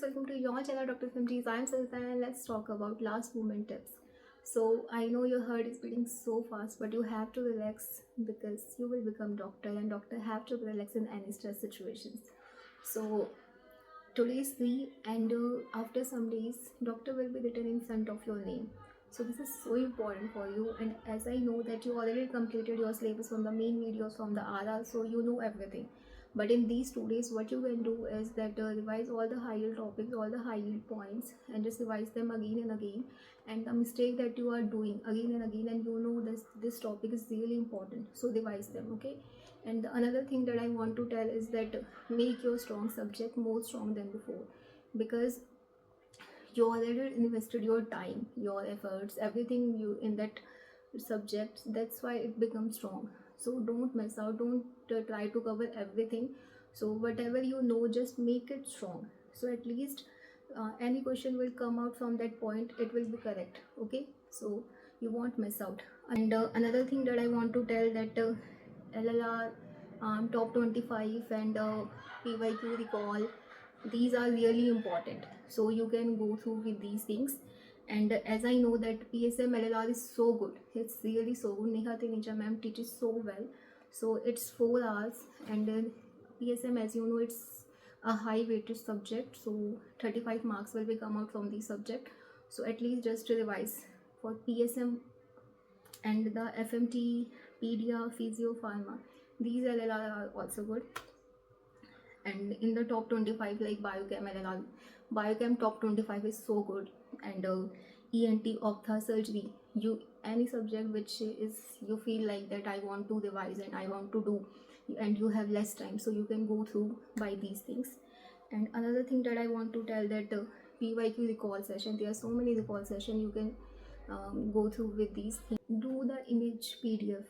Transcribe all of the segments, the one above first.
welcome to your channel Dr. Fimties. I'm Sarita and let's talk about last moment tips. So I know your heart is beating so fast, but you have to relax because you will become doctor and doctor have to relax in any stress situations. So today is free and after some days doctor will be written in front of your name. So this is so important for you, and as I know that you already completed your syllabus from the main videos from the RR, so you know everything. But in these 2 days what you can do is that revise all the high yield topics, all the high yield points, and just revise them again and again, and the mistake that you are doing again and again, and you know this topic is really important, so revise them, okay? And another thing that I want to tell is that make your strong subject more strong than before, because you already invested your time, your efforts, everything you in that subject. That's why it becomes strong. So don't mess out, don't try to cover everything. So whatever you know, just make it strong, so at least any question will come out from that point, it will be correct, okay? So you won't miss out. And another thing that I want to tell that LLR, top 25 and PYQ recall, these are really important, so you can go through with these things. And as I know that PSM LLR is so good, it's really so good. Neha Teneja ma'am teaches so well, so it's 4 hours. And then PSM, as you know, it's a high weighted subject, so 35 marks will be come out from the subject. So at least just to revise for PSM. And the FMT, Pedia, Physio, Pharma, these LLR are also good. And in the top 25 like Biochem LLR, Biochem top 25 is so good. And ENT, Optha, Surgery, you any subject which is you feel like that I want to revise and I want to do, and you have less time, so you can go through by these things. And another thing that I want to tell that PYQ recall session, there are so many recall session you can go through with these things. Do the image PDF,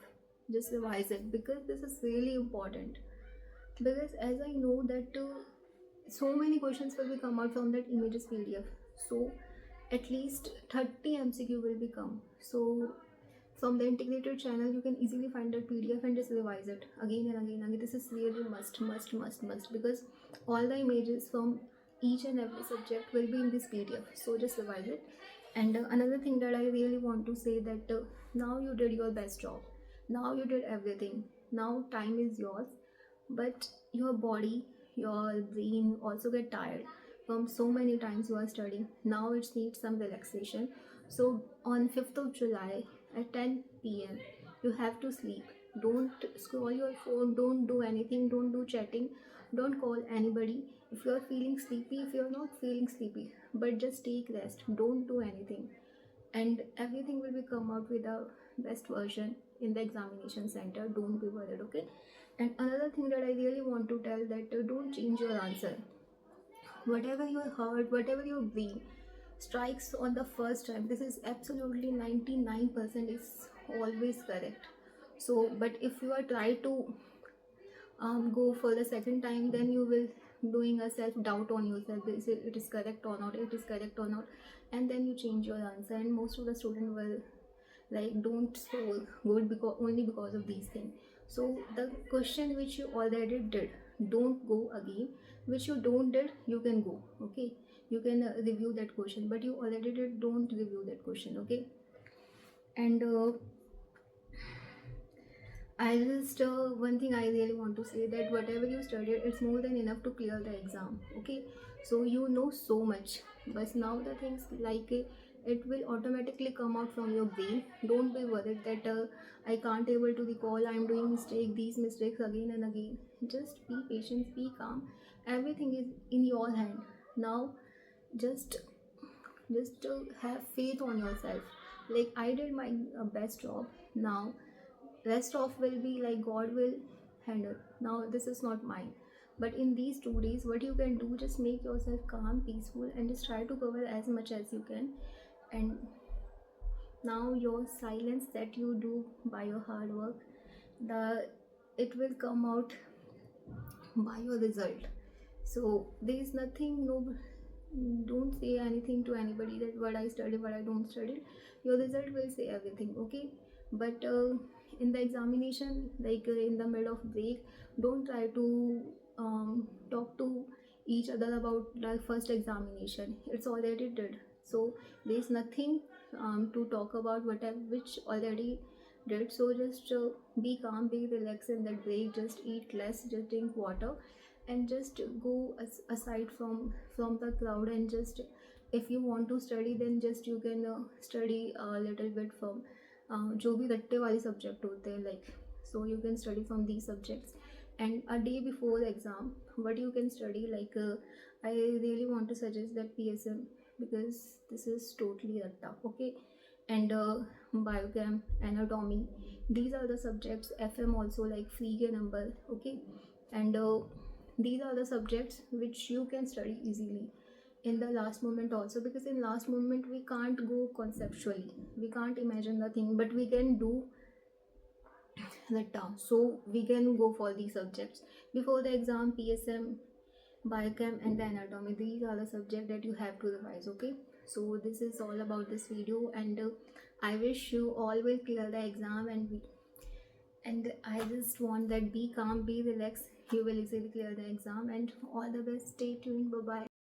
just revise it, because this is really important. Because as I know that so many questions will be come out from that images PDF, so at least 30 MCQ will become. So from the integrated channel you can easily find that PDF and just revise it again and again and again. This is really must, because all the images from each and every subject will be in this PDF, so just revise it. And another thing that I really want to say that now you did your best job, now you did everything, now time is yours. But your body, your brain also get tired from so many times you are studying. Now it needs some relaxation. So on 5th of July at 10 p.m. you have to sleep. Don't scroll your phone, don't do anything, don't do chatting, don't call anybody. If you are feeling sleepy, if you are not feeling sleepy, but just take rest, don't do anything, and everything will be come out with the best version in the examination center. Don't be worried, okay? And another thing that I really want to tell that don't change your answer. Whatever you heard, whatever your brain strikes on the first time, this is absolutely 99% is always correct. So but if you are trying to go for the second time, then you will doing a self doubt on yourself, is it is correct or not, it is correct or not, and then you change your answer. And most of the students will like don't score good because only because of these things. So the question which you already did, don't go again. Which you don't did, you can go, okay? You can review that question, but you already did, don't review that question, okay? And I just one thing I really want to say that whatever you studied, it's more than enough to clear the exam, okay? So you know so much, but now the things like it will automatically come out from your brain. Don't be worried that I can't able to recall, I'm doing these mistakes again and again. Just be patient, be calm. Everything is in your hand now. Just have faith on yourself. Like I did my best job. Now rest of will be like God will handle. Now this is not mine, but in these 2 days what you can do, just make yourself calm, peaceful, and just try to cover as much as you can. And now your silence that you do by your hard work, the it will come out by your result. So there is nothing, no, don't say anything to anybody that what I studied, what I don't study. Your result will say everything, okay? But in the examination, like in the middle of break, don't try to talk to each other about the first examination. It's already did, so there's nothing to talk about whatever which already did. So just be calm, be relaxed in that break, just eat less, just drink water, and just go aside from the crowd, and just if you want to study, then just you can study a little bit from जो भी रट्टे वाले subject होते हैं, like so you can study from these subjects. And a day before the exam, what you can study, like I really want to suggest that PSM, because this is totally ratta, okay. And biochem, anatomy, these are the subjects. FM also, like free के number, okay. And these are the subjects which you can study easily in the last moment also, because in last moment we can't go conceptually, we can't imagine the thing, but we can do the task. So we can go for these subjects before the exam. PSM, biochem, and the anatomy, these are the subjects that you have to revise, okay. So this is all about this video, and I wish you all will clear the exam, and I just want that be calm, be relaxed, you will easily clear the exam, and all the best. Stay tuned. Bye bye.